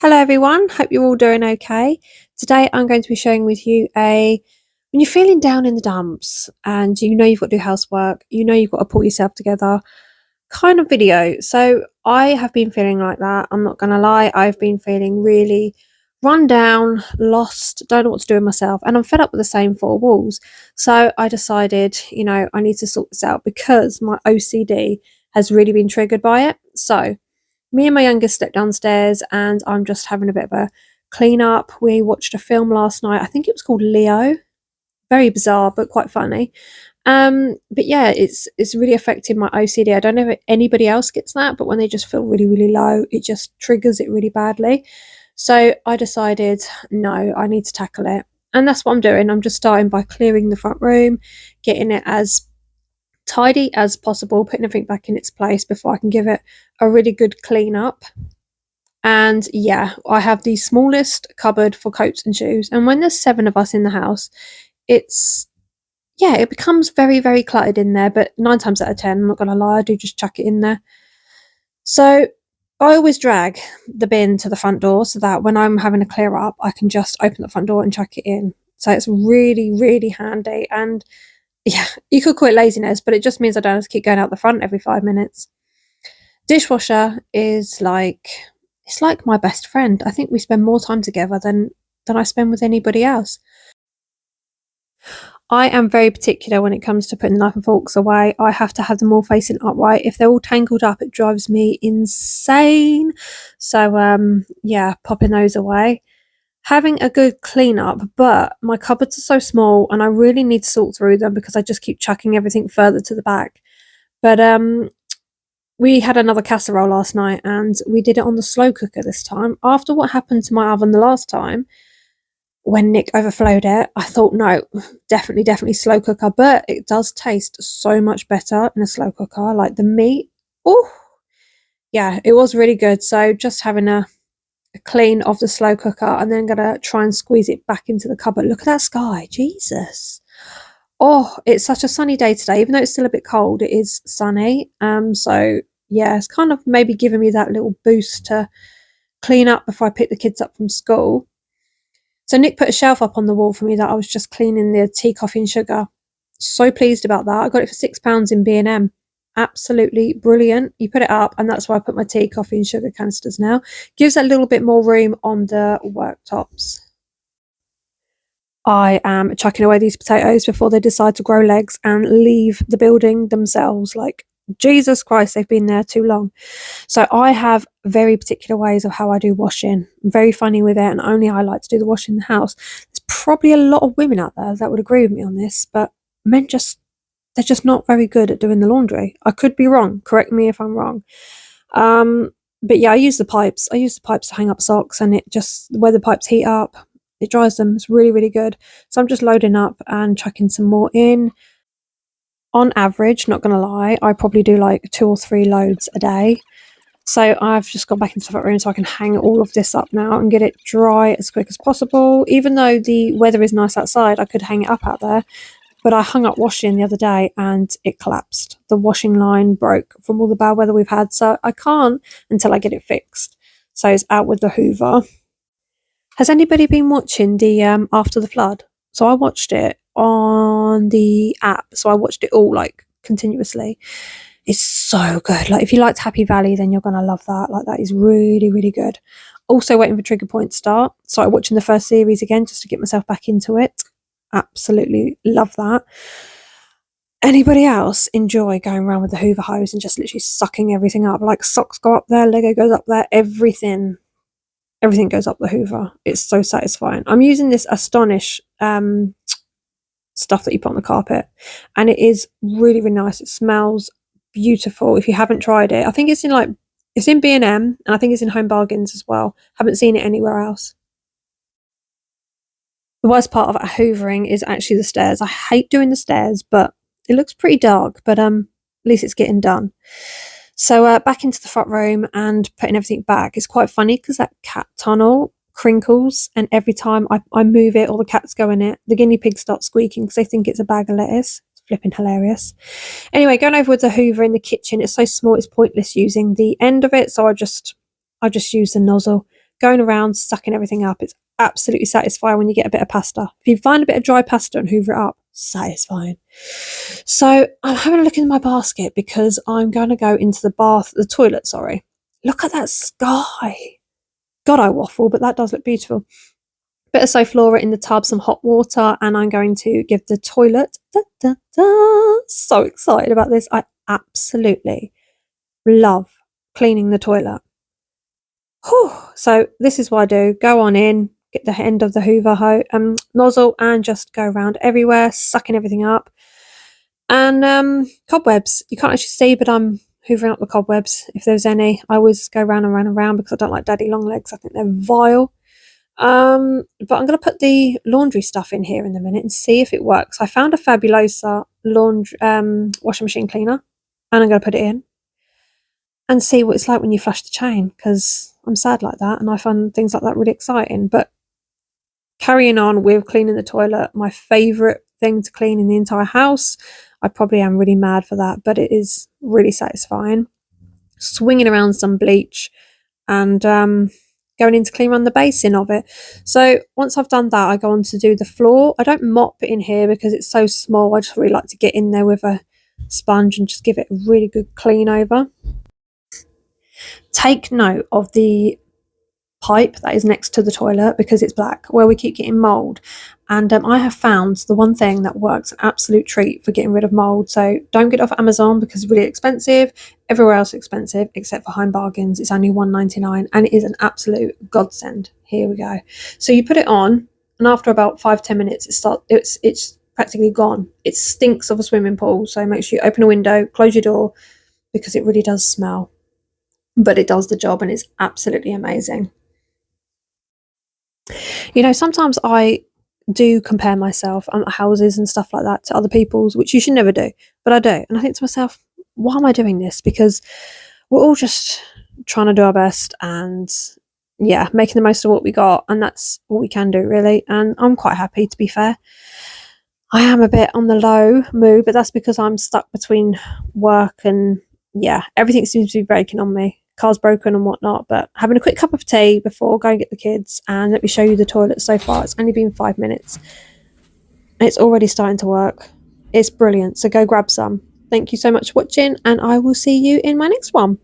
Hello everyone, hope you're all doing okay. Today I'm going to be sharing with you when you're feeling down in the dumps and you know you've got to do housework, you know you've got to pull yourself together kind of video. So I have been feeling like that. I'm not gonna lie, I've been feeling really run down, lost, don't know what to do with myself, and I'm fed up with the same four walls. So I decided, I need to sort this out because my OCD has really been triggered by it. So me and my youngest stepped downstairs and I'm just having a bit of a clean up. We watched a film last night. I think it was called Leo. Very bizarre, but quite funny. But yeah, it's really affecting my OCD. I don't know if anybody else gets that, but when they just feel really, really low, it just triggers it really badly. So I decided, no, I need to tackle it. And that's what I'm doing. I'm just starting by clearing the front room, getting it as tidy as possible, putting everything back in its place before I can give it a really good clean up. And yeah, I have the smallest cupboard for coats and shoes. And when there's 7 of us in the house, it's it becomes very, very cluttered in there. But 9 times out of 10, I'm not gonna lie, I do just chuck it in there. So I always drag the bin to the front door so that when I'm having a clear up, I can just open the front door and chuck it in. So it's really, really handy. And yeah, you could call it laziness, but it just means I don't have to keep going out the front every 5 minutes. Dishwasher is it's like my best friend. I think we spend more time together than I spend with anybody else. I am very particular when it comes to putting knife and forks away. I have to have them all facing upright. If they're all tangled up, it drives me insane. So yeah, popping those away. Having a good clean up, but my cupboards are so small and I really need to sort through them because I just keep chucking everything further to the back. But we had another casserole last night and we did it on the slow cooker this time. After what happened to my oven the last time, when Nick overflowed it, I thought, no, definitely slow cooker. But it does taste so much better in a slow cooker. Like the meat, oh, yeah, it was really good. So just having a clean of the slow cooker and then gonna try and squeeze it back into the cupboard. Look at that sky, Jesus. Oh, it's such a sunny day today. Even though it's still a bit cold, it is sunny. So yeah, it's kind of maybe giving me that little boost to clean up before I pick the kids up from school. So Nick put a shelf up on the wall for me that I was just cleaning the tea, coffee and sugar. So pleased about that. I got it for £6 in B&M. Absolutely brilliant. You put it up and that's where I put my tea, coffee and sugar canisters now. Gives a little bit more room on the worktops. I am chucking away these potatoes before they decide to grow legs and leave the building themselves. Like, Jesus Christ, they've been there too long. So I have very particular ways of how I do washing. I'm very funny with it and only I like to do the washing in the house. There's probably a lot of women out there that would agree with me on this, but men they're just not very good at doing the laundry. I could be wrong. Correct me if I'm wrong. But yeah, I use the pipes. I use the pipes to hang up socks and it just, where the pipes heat up, it dries them. It's really, really good. So I'm just loading up and chucking some more in. On average, not going to lie, I probably do like 2 or 3 loads a day. So I've just gone back into the front room so I can hang all of this up now and get it dry as quick as possible. Even though the weather is nice outside, I could hang it up out there. But I hung up washing the other day and it collapsed. The washing line broke from all the bad weather we've had. So I can't until I get it fixed. So it's out with the Hoover. Has anybody been watching the After the Flood? So I watched it on the app. So I watched it all like continuously. It's so good. Like if you liked Happy Valley, then you're gonna love that. Like that is really, really good. Also waiting for Trigger Point to start. Started watching the first series again just to get myself back into it. Absolutely love that. Anybody else enjoy going around with the Hoover hose and just literally sucking everything up? Like socks go up there, Lego goes up there, everything goes up the Hoover. It's so satisfying. I'm using this Astonish stuff that you put on the carpet and it is really, really nice. It smells beautiful. If you haven't tried it, I think it's in B&M and I think it's in Home Bargains as well. Haven't seen it anywhere else. The worst part of hoovering is actually the stairs. I hate doing the stairs, but it looks pretty dark, but at least it's getting done. So back into the front room and putting everything back. It's quite funny because that cat tunnel crinkles and every time I move it or the cats go in it, the guinea pigs start squeaking because they think it's a bag of lettuce. It's flipping hilarious. Anyway, going over with the Hoover in the kitchen. It's so small, it's pointless using the end of it. So I just use the nozzle. going around sucking everything up. It's absolutely satisfying when you get a bit of pasta. If you find a bit of dry pasta and hoover it up, satisfying. So I'm having a look in my basket because I'm going to go into the toilet, sorry. Look at that sky. God, I waffle, but that does look beautiful. Bit of Soflora in the tub, some hot water, and I'm going to give the toilet. So excited about this. I absolutely love cleaning the toilet. Whew. So this is what I do. Go on in, get the end of the Hoover nozzle, and just go around everywhere, sucking everything up. And cobwebs. You can't actually see, but I'm hoovering up the cobwebs if there's any. I always go round and round and round because I don't like daddy long legs. I think they're vile. But I'm going to put the laundry stuff in here in a minute and see if it works. I found a Fabulosa washing machine cleaner, and I'm going to put it in and see what it's like when you flush the chain, because I'm sad like that and I find things like that really exciting. But carrying on with cleaning the toilet, my favourite thing to clean in the entire house. I probably am really mad for that, but it is really satisfying. Swinging around some bleach and going in to clean around the basin of it. So once I've done that, I go on to do the floor. I don't mop it in here because it's so small. I just really like to get in there with a sponge and just give it a really good clean over. Take note of the pipe that is next to the toilet because it's black, where we keep getting mold. And I have found the one thing that works an absolute treat for getting rid of mold. So don't get it off Amazon because it's really expensive. Everywhere else is expensive except for Home Bargains. It's only $1.99 and it is an absolute godsend. Here we go. So you put it on, and after about 5-10 minutes it's practically gone. It stinks of a swimming pool, so make sure you open a window, close your door, because it really does smell. But it does the job and it's absolutely amazing. You know, sometimes I do compare myself and houses and stuff like that to other people's, which you should never do, but I do. And I think to myself, why am I doing this? Because we're all just trying to do our best and, yeah, making the most of what we got. And that's what we can do, really. And I'm quite happy, to be fair. I am a bit on the low mood, but that's because I'm stuck between work and, yeah, everything seems to be breaking on me. Car's broken and whatnot, but having a quick cup of tea before going to get the kids. And let me show you the toilet so far. It's only been 5 minutes and it's already starting to work. It's brilliant, so go grab some. Thank you so much for watching, and I will see you in my next one.